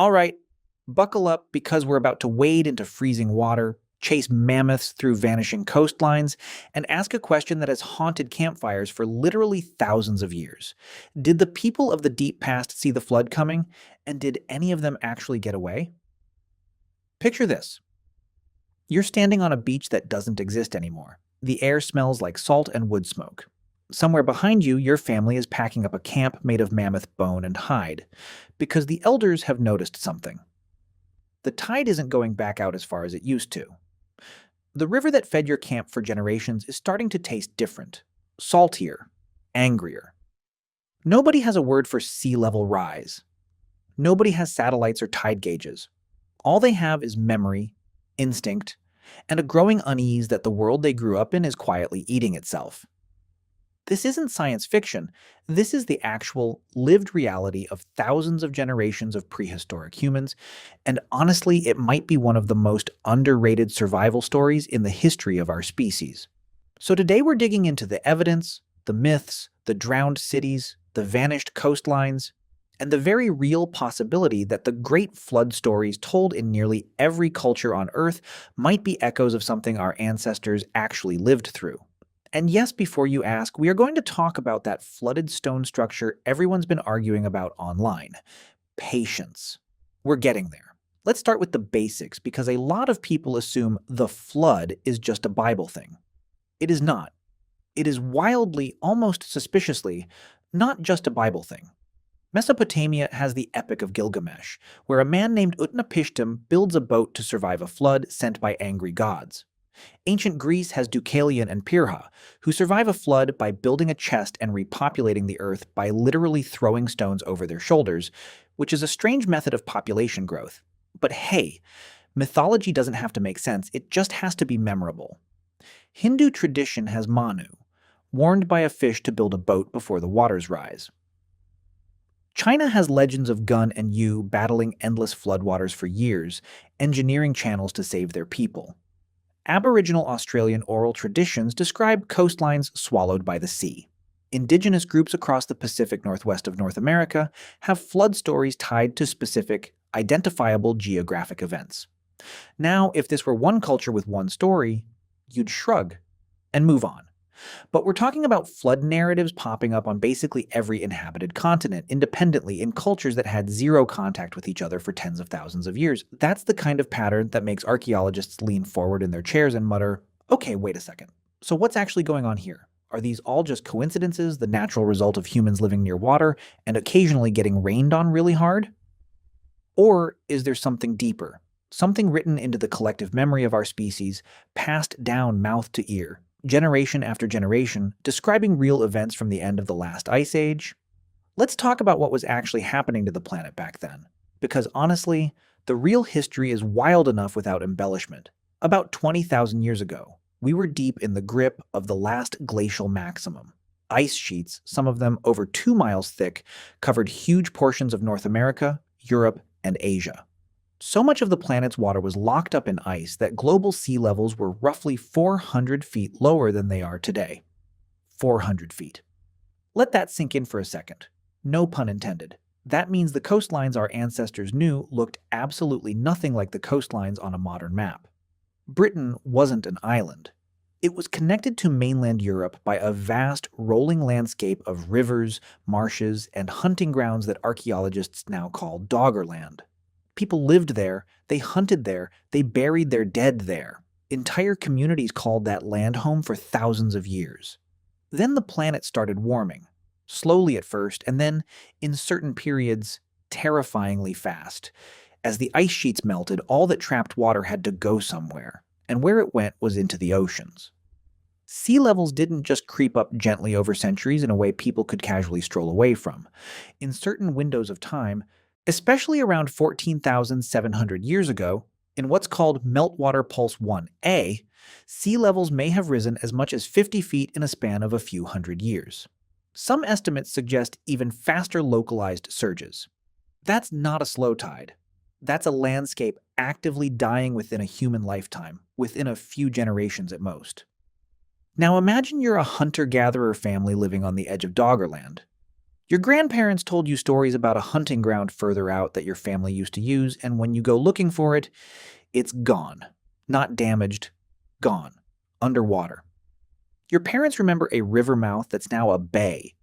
All right, buckle up because we're about to wade into freezing water, chase mammoths through vanishing coastlines, and ask a question that has haunted campfires for literally thousands of years. Did the people of the deep past see the flood coming, and did any of them actually get away? Picture this. You're standing on a beach that doesn't exist anymore. The air smells like salt and wood smoke. Somewhere behind you, your family is packing up a camp made of mammoth bone and hide, because the elders have noticed something. The tide isn't going back out as far as it used to. The river that fed your camp for generations is starting to taste different, saltier, angrier. Nobody has a word for sea level rise. Nobody has satellites or tide gauges. All they have is memory, instinct, and a growing unease that the world they grew up in is quietly eating itself. This isn't science fiction. This is the actual, lived reality of thousands of generations of prehistoric humans, and honestly, it might be one of the most underrated survival stories in the history of our species. So today we're digging into the evidence, the myths, the drowned cities, the vanished coastlines, and the very real possibility that the great flood stories told in nearly every culture on Earth might be echoes of something our ancestors actually lived through. And yes, before you ask, we are going to talk about that flooded stone structure everyone's been arguing about online. Patience. We're getting there. Let's start with the basics because a lot of people assume the flood is just a Bible thing. It is not. It is wildly, almost suspiciously, not just a Bible thing. Mesopotamia has the Epic of Gilgamesh, where a man named Utnapishtim builds a boat to survive a flood sent by angry gods. Ancient Greece has Deucalion and Pyrrha, who survive a flood by building a chest and repopulating the earth by literally throwing stones over their shoulders, which is a strange method of population growth. But hey, mythology doesn't have to make sense, it just has to be memorable. Hindu tradition has Manu, warned by a fish to build a boat before the waters rise. China has legends of Gun and Yu battling endless floodwaters for years, engineering channels to save their people. Aboriginal Australian oral traditions describe coastlines swallowed by the sea. Indigenous groups across the Pacific Northwest of North America have flood stories tied to specific, identifiable geographic events. Now, if this were one culture with one story, you'd shrug and move on. But we're talking about flood narratives popping up on basically every inhabited continent, independently in cultures that had zero contact with each other for tens of thousands of years. That's the kind of pattern that makes archaeologists lean forward in their chairs and mutter, okay, wait a second. So what's actually going on here? Are these all just coincidences, the natural result of humans living near water and occasionally getting rained on really hard? Or is there something deeper, something written into the collective memory of our species, passed down mouth to ear, generation after generation, describing real events from the end of the last ice age? Let's talk about what was actually happening to the planet back then. Because honestly, the real history is wild enough without embellishment. About 20,000 years ago, we were deep in the grip of the last glacial maximum. Ice sheets, some of them over 2 miles thick, covered huge portions of North America, Europe, and Asia. So much of the planet's water was locked up in ice that global sea levels were roughly 400 feet lower than they are today. 400 feet. Let that sink in for a second. No pun intended. That means the coastlines our ancestors knew looked absolutely nothing like the coastlines on a modern map. Britain wasn't an island. It was connected to mainland Europe by a vast, rolling landscape of rivers, marshes, and hunting grounds that archaeologists now call Doggerland. People lived there, they hunted there, they buried their dead there. Entire communities called that land home for thousands of years. Then the planet started warming, slowly at first, and then, in certain periods, terrifyingly fast. As the ice sheets melted, all that trapped water had to go somewhere, and where it went was into the oceans. Sea levels didn't just creep up gently over centuries in a way people could casually stroll away from. In certain windows of time, especially around 14,700 years ago, in what's called Meltwater Pulse 1A, sea levels may have risen as much as 50 feet in a span of a few hundred years. Some estimates suggest even faster localized surges. That's not a slow tide. That's a landscape actively dying within a human lifetime, within a few generations at most. Now imagine you're a hunter-gatherer family living on the edge of Doggerland. Your grandparents told you stories about a hunting ground further out that your family used to use, and when you go looking for it, it's gone. Not damaged, gone. Underwater. Your parents remember a river mouth that's now a bay.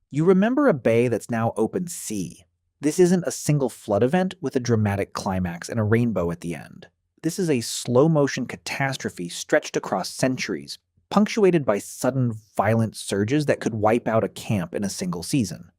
You remember a bay that's now open sea. This isn't a single flood event with a dramatic climax and a rainbow at the end. This is a slow-motion catastrophe stretched across centuries, punctuated by sudden, violent surges that could wipe out a camp in a single season.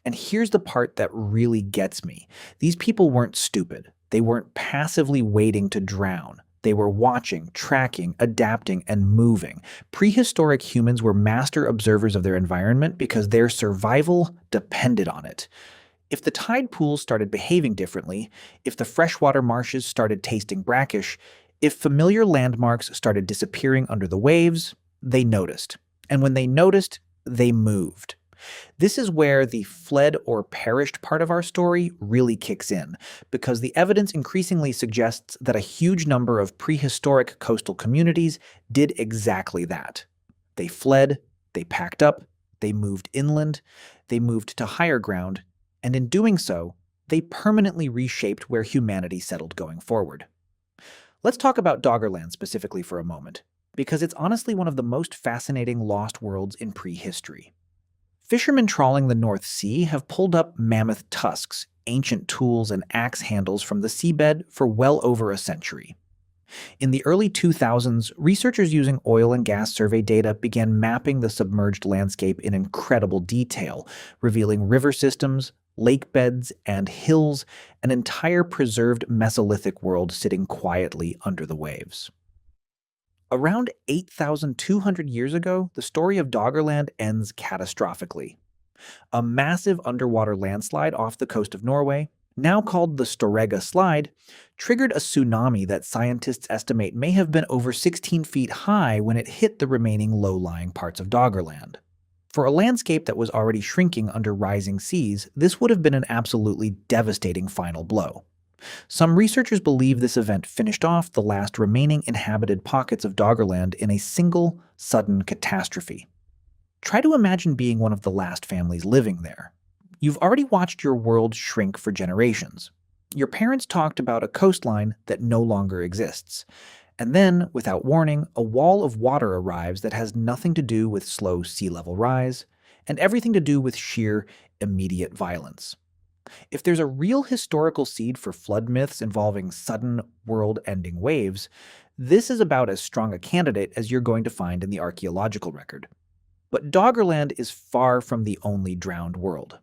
And here's the part that really gets me. These people weren't stupid. They weren't passively waiting to drown. They were watching, tracking, adapting, and moving. Prehistoric humans were master observers of their environment because their survival depended on it. If the tide pools started behaving differently, if the freshwater marshes started tasting brackish, if familiar landmarks started disappearing under the waves, they noticed. And when they noticed, they moved. This is where the fled or perished part of our story really kicks in, because the evidence increasingly suggests that a huge number of prehistoric coastal communities did exactly that. They fled, they packed up, they moved inland, they moved to higher ground, and in doing so, they permanently reshaped where humanity settled going forward. Let's talk about Doggerland specifically for a moment, because it's honestly one of the most fascinating lost worlds in prehistory. Fishermen trawling the North Sea have pulled up mammoth tusks, ancient tools, and axe handles from the seabed for well over a century. In the early 2000s, researchers using oil and gas survey data began mapping the submerged landscape in incredible detail, revealing river systems, lake beds, and hills, an entire preserved Mesolithic world sitting quietly under the waves. Around 8,200 years ago, the story of Doggerland ends catastrophically. A massive underwater landslide off the coast of Norway, now called the Storegga Slide, triggered a tsunami that scientists estimate may have been over 16 feet high when it hit the remaining low-lying parts of Doggerland. For a landscape that was already shrinking under rising seas, this would have been an absolutely devastating final blow. Some researchers believe this event finished off the last remaining inhabited pockets of Doggerland in a single, sudden catastrophe. Try to imagine being one of the last families living there. You've already watched your world shrink for generations. Your parents talked about a coastline that no longer exists. And then, without warning, a wall of water arrives that has nothing to do with slow sea level rise, and everything to do with sheer, immediate violence. If there's a real historical seed for flood myths involving sudden, world-ending waves, this is about as strong a candidate as you're going to find in the archaeological record. But Doggerland is far from the only drowned world.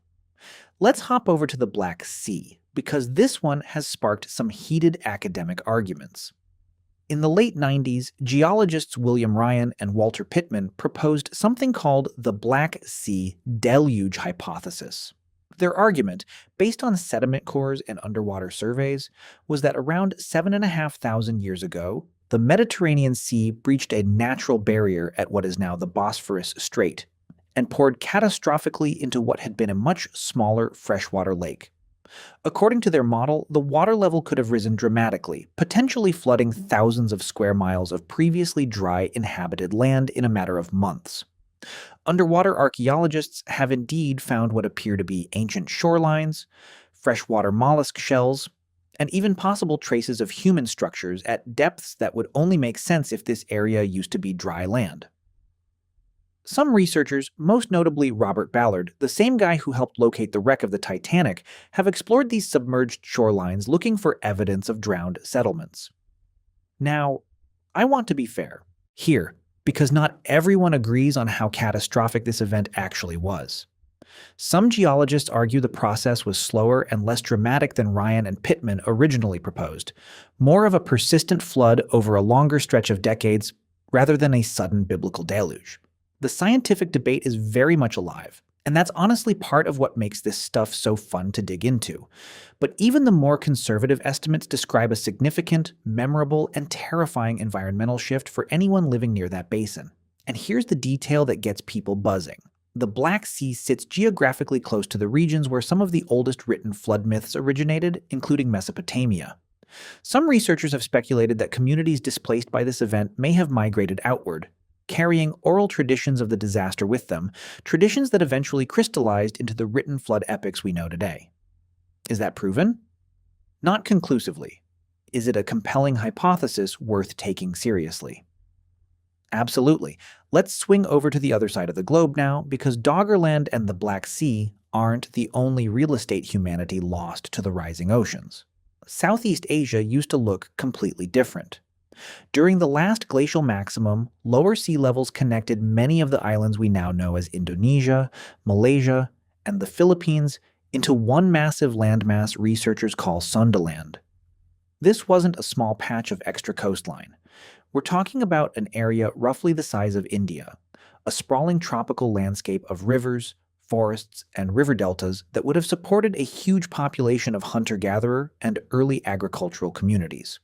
Let's hop over to the Black Sea, because this one has sparked some heated academic arguments. In the late 90s, geologists William Ryan and Walter Pittman proposed something called the Black Sea Deluge Hypothesis. Their argument, based on sediment cores and underwater surveys, was that around 7,500 years ago, the Mediterranean Sea breached a natural barrier at what is now the Bosphorus Strait and poured catastrophically into what had been a much smaller freshwater lake. According to their model, the water level could have risen dramatically, potentially flooding thousands of square miles of previously dry inhabited land in a matter of months. Underwater archaeologists have indeed found what appear to be ancient shorelines, freshwater mollusk shells, and even possible traces of human structures at depths that would only make sense if this area used to be dry land. Some researchers, most notably Robert Ballard, the same guy who helped locate the wreck of the Titanic, have explored these submerged shorelines looking for evidence of drowned settlements. Now, I want to be fair here, because not everyone agrees on how catastrophic this event actually was. Some geologists argue the process was slower and less dramatic than Ryan and Pittman originally proposed, more of a persistent flood over a longer stretch of decades rather than a sudden biblical deluge. The scientific debate is very much alive, and that's honestly part of what makes this stuff so fun to dig into. But even the more conservative estimates describe a significant, memorable, and terrifying environmental shift for anyone living near that basin. And here's the detail that gets people buzzing. The Black Sea sits geographically close to the regions where some of the oldest written flood myths originated, including Mesopotamia. Some researchers have speculated that communities displaced by this event may have migrated outward, carrying oral traditions of the disaster with them, traditions that eventually crystallized into the written flood epics we know today. Is that proven? Not conclusively. Is it a compelling hypothesis worth taking seriously? Absolutely. Let's swing over to the other side of the globe now, because Doggerland and the Black Sea aren't the only real estate humanity lost to the rising oceans. Southeast Asia used to look completely different. During the last glacial maximum, lower sea levels connected many of the islands we now know as Indonesia, Malaysia, and the Philippines into one massive landmass researchers call Sundaland. This wasn't a small patch of extra coastline. We're talking about an area roughly the size of India, a sprawling tropical landscape of rivers, forests, and river deltas that would have supported a huge population of hunter-gatherer and early agricultural communities.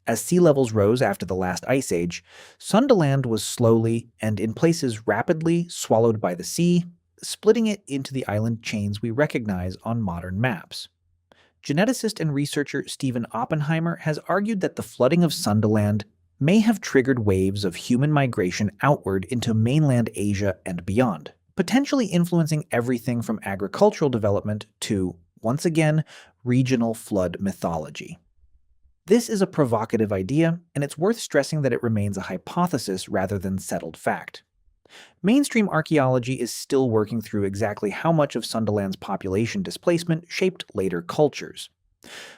As sea levels rose after the last ice age, Sundaland was slowly, and in places rapidly, swallowed by the sea, splitting it into the island chains we recognize on modern maps. Geneticist and researcher Stephen Oppenheimer has argued that the flooding of Sundaland may have triggered waves of human migration outward into mainland Asia and beyond, potentially influencing everything from agricultural development to, once again, regional flood mythology. This is a provocative idea, and it's worth stressing that it remains a hypothesis rather than settled fact. Mainstream archaeology is still working through exactly how much of Sundaland's population displacement shaped later cultures.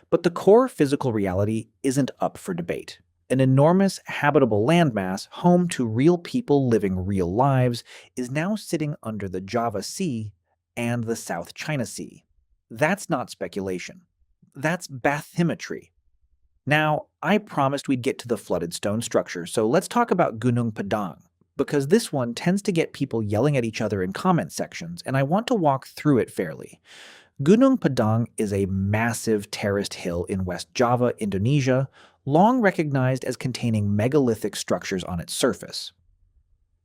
But the core physical reality isn't up for debate. An enormous, habitable landmass, home to real people living real lives, is now sitting under the Java Sea and the South China Sea. That's not speculation. That's bathymetry. Now, I promised we'd get to the flooded stone structure, so let's talk about Gunung Padang, because this one tends to get people yelling at each other in comment sections, and I want to walk through it fairly. Gunung Padang is a massive terraced hill in West Java, Indonesia, long recognized as containing megalithic structures on its surface.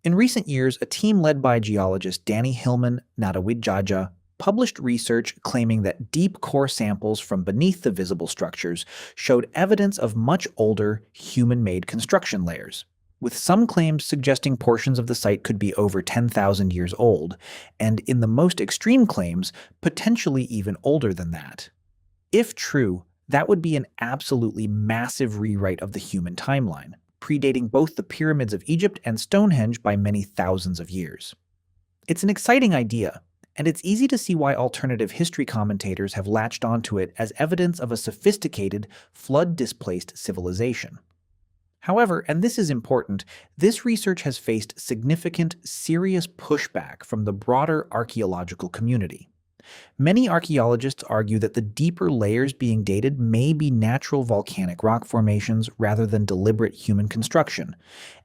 In recent years, a team led by geologist Danny Hillman Nadawijaya published research claiming that deep core samples from beneath the visible structures showed evidence of much older, human-made construction layers, with some claims suggesting portions of the site could be over 10,000 years old, and in the most extreme claims, potentially even older than that. If true, that would be an absolutely massive rewrite of the human timeline, predating both the pyramids of Egypt and Stonehenge by many thousands of years. It's an exciting idea, and it's easy to see why alternative history commentators have latched onto it as evidence of a sophisticated, flood-displaced civilization. However, and this is important, this research has faced significant, serious pushback from the broader archaeological community. Many archaeologists argue that the deeper layers being dated may be natural volcanic rock formations rather than deliberate human construction,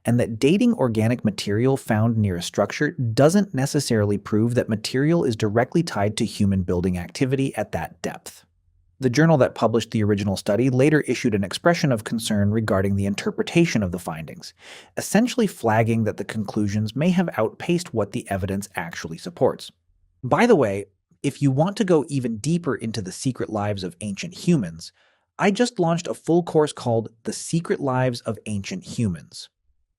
and that dating organic material found near a structure doesn't necessarily prove that material is directly tied to human building activity at that depth. The journal that published the original study later issued an expression of concern regarding the interpretation of the findings, essentially flagging that the conclusions may have outpaced what the evidence actually supports. By the way, if you want to go even deeper into the secret lives of ancient humans, I just launched a full course called The Secret Lives of Ancient Humans.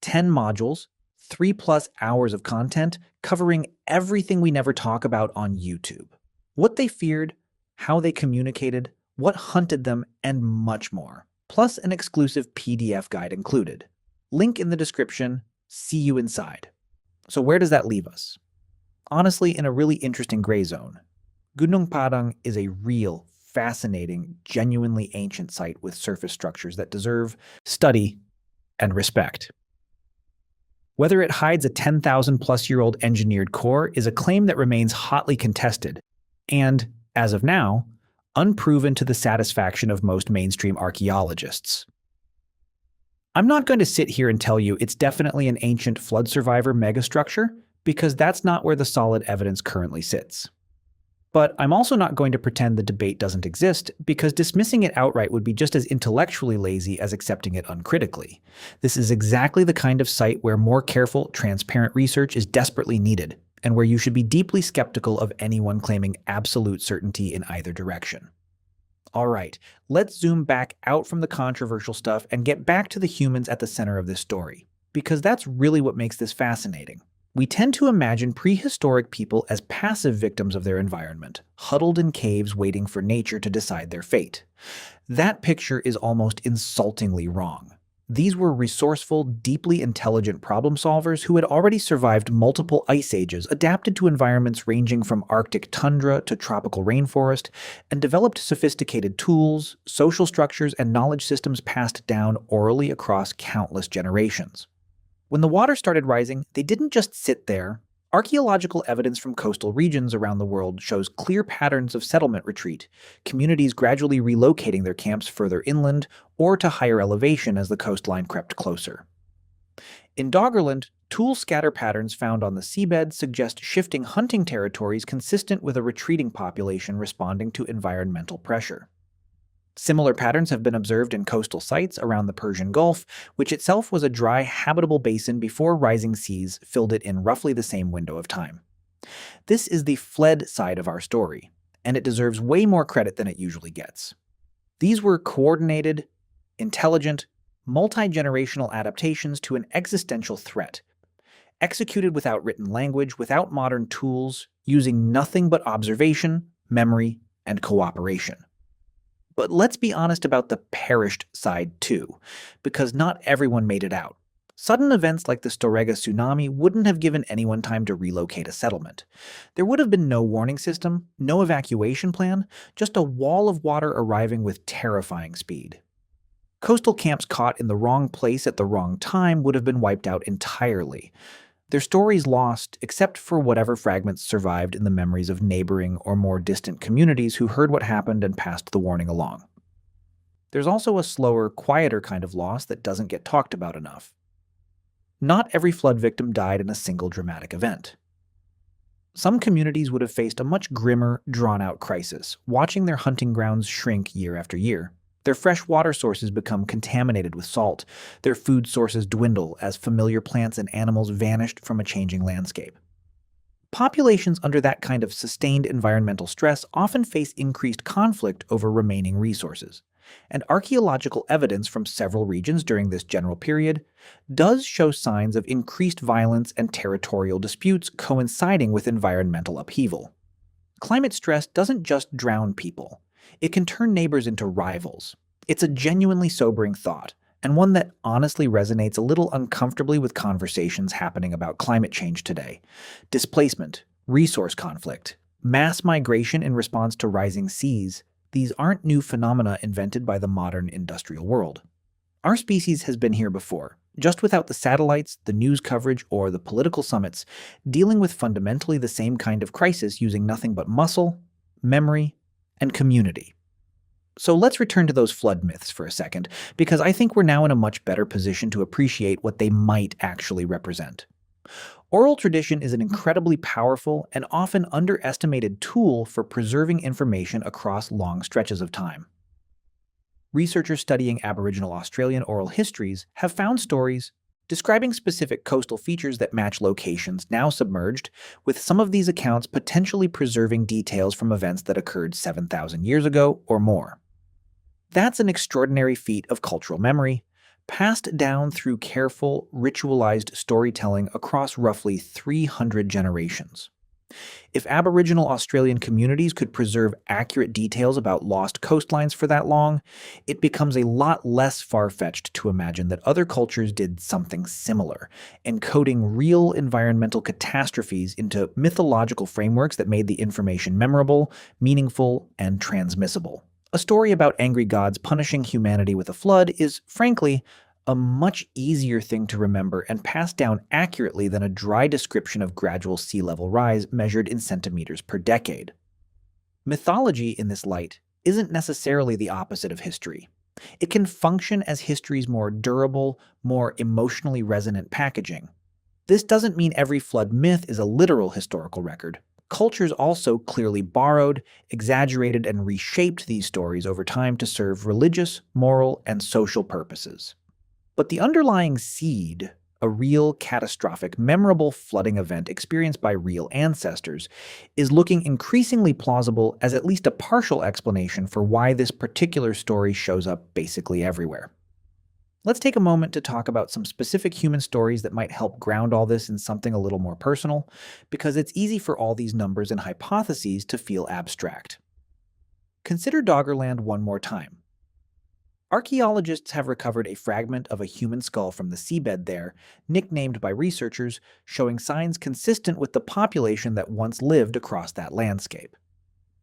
10 modules, 3+ hours of content covering everything we never talk about on YouTube. What they feared, how they communicated, what hunted them, and much more. Plus an exclusive PDF guide included. Link in the description. See you inside. So where does that leave us? Honestly, in a really interesting gray zone. Gunung Padang is a real, fascinating, genuinely ancient site with surface structures that deserve study and respect. Whether it hides a 10,000-plus-year-old engineered core is a claim that remains hotly contested, and, as of now, unproven to the satisfaction of most mainstream archaeologists. I'm not going to sit here and tell you it's definitely an ancient flood survivor megastructure, because that's not where the solid evidence currently sits. But I'm also not going to pretend the debate doesn't exist, because dismissing it outright would be just as intellectually lazy as accepting it uncritically. This is exactly the kind of site where more careful, transparent research is desperately needed, and where you should be deeply skeptical of anyone claiming absolute certainty in either direction. All right, let's zoom back out from the controversial stuff and get back to the humans at the center of this story. because that's really what makes this fascinating. We tend to imagine prehistoric people as passive victims of their environment, huddled in caves waiting for nature to decide their fate. That picture is almost insultingly wrong. These were resourceful, deeply intelligent problem solvers who had already survived multiple ice ages, adapted to environments ranging from Arctic tundra to tropical rainforest, and developed sophisticated tools, social structures, and knowledge systems passed down orally across countless generations. When the water started rising, they didn't just sit there. Archaeological evidence from coastal regions around the world shows clear patterns of settlement retreat, communities gradually relocating their camps further inland or to higher elevation as the coastline crept closer. In Doggerland, tool scatter patterns found on the seabed suggest shifting hunting territories consistent with a retreating population responding to environmental pressure. Similar patterns have been observed in coastal sites around the Persian Gulf, which itself was a dry, habitable basin before rising seas filled it in roughly the same window of time. This is the fled side of our story, and it deserves way more credit than it usually gets. These were coordinated, intelligent, multi-generational adaptations to an existential threat, executed without written language, without modern tools, using nothing but observation, memory, and cooperation. But let's be honest about the perished side too, because not everyone made it out. Sudden events like the Storega tsunami wouldn't have given anyone time to relocate a settlement. There would have been no warning system, no evacuation plan, just a wall of water arriving with terrifying speed. Coastal camps caught in the wrong place at the wrong time would have been wiped out entirely. Their stories lost, except for whatever fragments survived in the memories of neighboring or more distant communities who heard what happened and passed the warning along. There's also a slower, quieter kind of loss that doesn't get talked about enough. Not every flood victim died in a single dramatic event. Some communities would have faced a much grimmer, drawn-out crisis, watching their hunting grounds shrink year after year. Their fresh water sources become contaminated with salt. Their food sources dwindle as familiar plants and animals vanished from a changing landscape. Populations under that kind of sustained environmental stress often face increased conflict over remaining resources. And archaeological evidence from several regions during this general period does show signs of increased violence and territorial disputes coinciding with environmental upheaval. Climate stress doesn't just drown people. It can turn neighbors into rivals. It's a genuinely sobering thought, and one that honestly resonates a little uncomfortably with conversations happening about climate change today. Displacement, resource conflict, mass migration in response to rising seas, these aren't new phenomena invented by the modern industrial world. Our species has been here before, just without the satellites, the news coverage, or the political summits, dealing with fundamentally the same kind of crisis using nothing but muscle, memory, and community. So let's return to those flood myths for a second, because I think we're now in a much better position to appreciate what they might actually represent. Oral tradition is an incredibly powerful and often underestimated tool for preserving information across long stretches of time. Researchers studying Aboriginal Australian oral histories have found stories describing specific coastal features that match locations now submerged, with some of these accounts potentially preserving details from events that occurred 7,000 years ago or more. That's an extraordinary feat of cultural memory, passed down through careful, ritualized storytelling across roughly 300 generations. If Aboriginal Australian communities could preserve accurate details about lost coastlines for that long, it becomes a lot less far-fetched to imagine that other cultures did something similar, encoding real environmental catastrophes into mythological frameworks that made the information memorable, meaningful, and transmissible. A story about angry gods punishing humanity with a flood is, frankly, a much easier thing to remember and pass down accurately than a dry description of gradual sea level rise measured in centimeters per decade. Mythology, in this light, isn't necessarily the opposite of history. It can function as history's more durable, more emotionally resonant packaging. This doesn't mean every flood myth is a literal historical record. Cultures also clearly borrowed, exaggerated, and reshaped these stories over time to serve religious, moral, and social purposes. But the underlying seed, a real, catastrophic, memorable flooding event experienced by real ancestors, is looking increasingly plausible as at least a partial explanation for why this particular story shows up basically everywhere. Let's take a moment to talk about some specific human stories that might help ground all this in something a little more personal, because it's easy for all these numbers and hypotheses to feel abstract. Consider Doggerland one more time. Archaeologists have recovered a fragment of a human skull from the seabed there, nicknamed by researchers, showing signs consistent with the population that once lived across that landscape.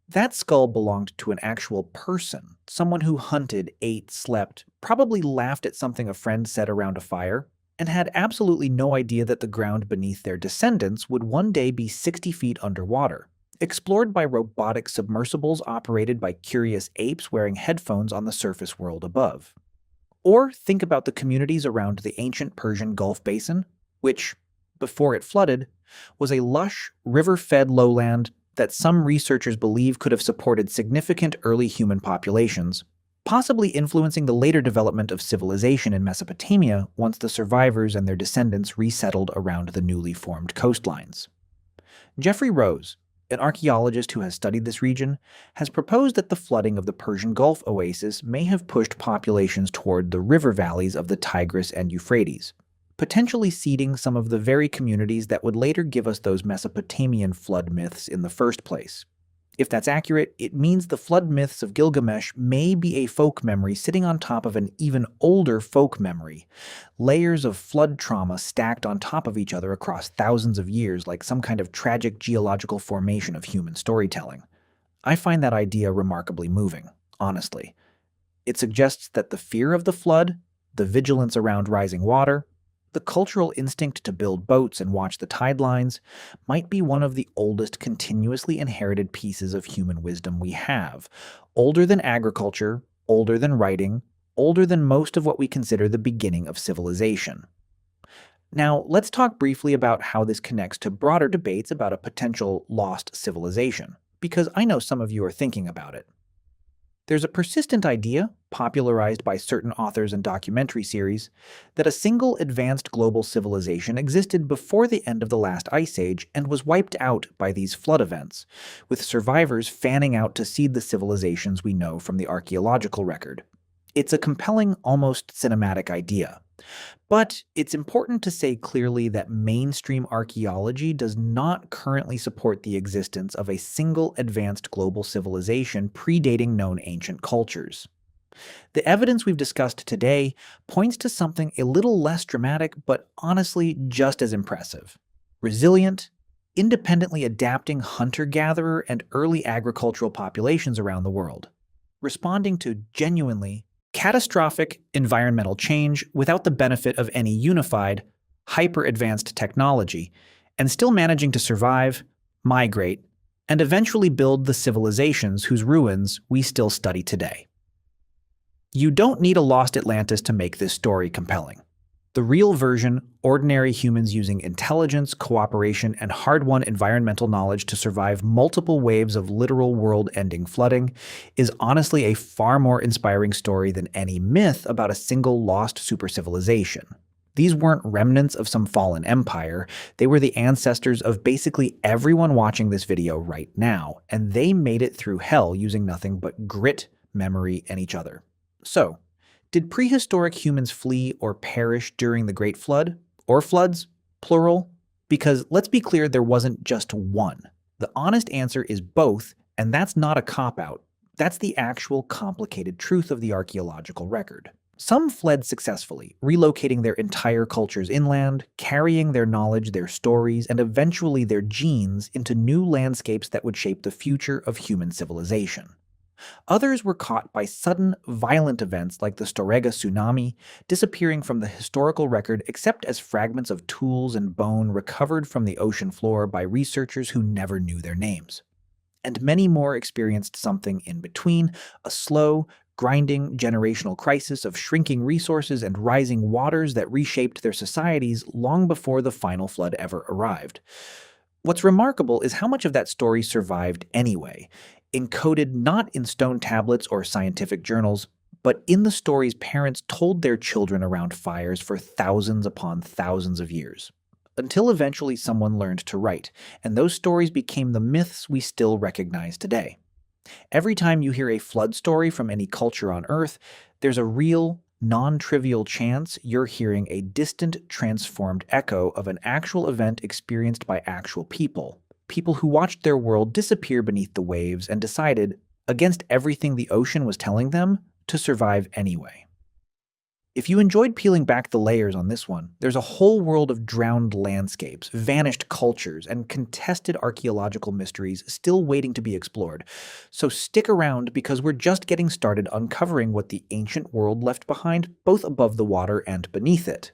That skull belonged to an actual person, someone who hunted, ate, slept, probably laughed at something a friend said around a fire, and had absolutely no idea that the ground beneath their descendants would one day be 60 feet underwater, explored by robotic submersibles operated by curious apes wearing headphones on the surface world above. Or think about the communities around the ancient Persian Gulf Basin, which, before it flooded, was a lush, river-fed lowland that some researchers believe could have supported significant early human populations, possibly influencing the later development of civilization in Mesopotamia once the survivors and their descendants resettled around the newly formed coastlines. Jeffrey Rose, an archaeologist who has studied this region, has proposed that the flooding of the Persian Gulf oasis may have pushed populations toward the river valleys of the Tigris and Euphrates, potentially seeding some of the very communities that would later give us those Mesopotamian flood myths in the first place. If that's accurate, it means the flood myths of Gilgamesh may be a folk memory sitting on top of an even older folk memory, layers of flood trauma stacked on top of each other across thousands of years like some kind of tragic geological formation of human storytelling. I find that idea remarkably moving, honestly. It suggests that the fear of the flood, the vigilance around rising water, the cultural instinct to build boats and watch the tide lines might be one of the oldest continuously inherited pieces of human wisdom we have, older than agriculture, older than writing, older than most of what we consider the beginning of civilization. Now, let's talk briefly about how this connects to broader debates about a potential lost civilization, because I know some of you are thinking about it. There's a persistent idea, popularized by certain authors and documentary series, that a single advanced global civilization existed before the end of the last ice age and was wiped out by these flood events, with survivors fanning out to seed the civilizations we know from the archaeological record. It's a compelling, almost cinematic idea. But it's important to say clearly that mainstream archaeology does not currently support the existence of a single advanced global civilization predating known ancient cultures. The evidence we've discussed today points to something a little less dramatic, but honestly just as impressive. Resilient, independently adapting hunter-gatherer and early agricultural populations around the world, responding to genuinely catastrophic environmental change without the benefit of any unified, hyper-advanced technology, and still managing to survive, migrate, and eventually build the civilizations whose ruins we still study today. You don't need a lost Atlantis to make this story compelling. The real version, ordinary humans using intelligence, cooperation, and hard-won environmental knowledge to survive multiple waves of literal world-ending flooding, is honestly a far more inspiring story than any myth about a single lost supercivilization. These weren't remnants of some fallen empire, they were the ancestors of basically everyone watching this video right now, and they made it through hell using nothing but grit, memory, and each other. So, did prehistoric humans flee or perish during the Great Flood? Or floods, plural? Because let's be clear, there wasn't just one. The honest answer is both, and that's not a cop-out. That's the actual complicated truth of the archaeological record. Some fled successfully, relocating their entire cultures inland, carrying their knowledge, their stories, and eventually their genes into new landscapes that would shape the future of human civilization. Others were caught by sudden, violent events like the Storegga tsunami, disappearing from the historical record except as fragments of tools and bone recovered from the ocean floor by researchers who never knew their names. And many more experienced something in between, a slow, grinding generational crisis of shrinking resources and rising waters that reshaped their societies long before the final flood ever arrived. What's remarkable is how much of that story survived anyway, encoded not in stone tablets or scientific journals, but in the stories parents told their children around fires for thousands upon thousands of years, until eventually someone learned to write, and those stories became the myths we still recognize today. Every time you hear a flood story from any culture on Earth, there's a real, non-trivial chance, you're hearing a distant, transformed echo of an actual event experienced by actual people. People who watched their world disappear beneath the waves and decided, against everything the ocean was telling them, to survive anyway. If you enjoyed peeling back the layers on this one, there's a whole world of drowned landscapes, vanished cultures, and contested archaeological mysteries still waiting to be explored. So stick around because we're just getting started uncovering what the ancient world left behind, both above the water and beneath it.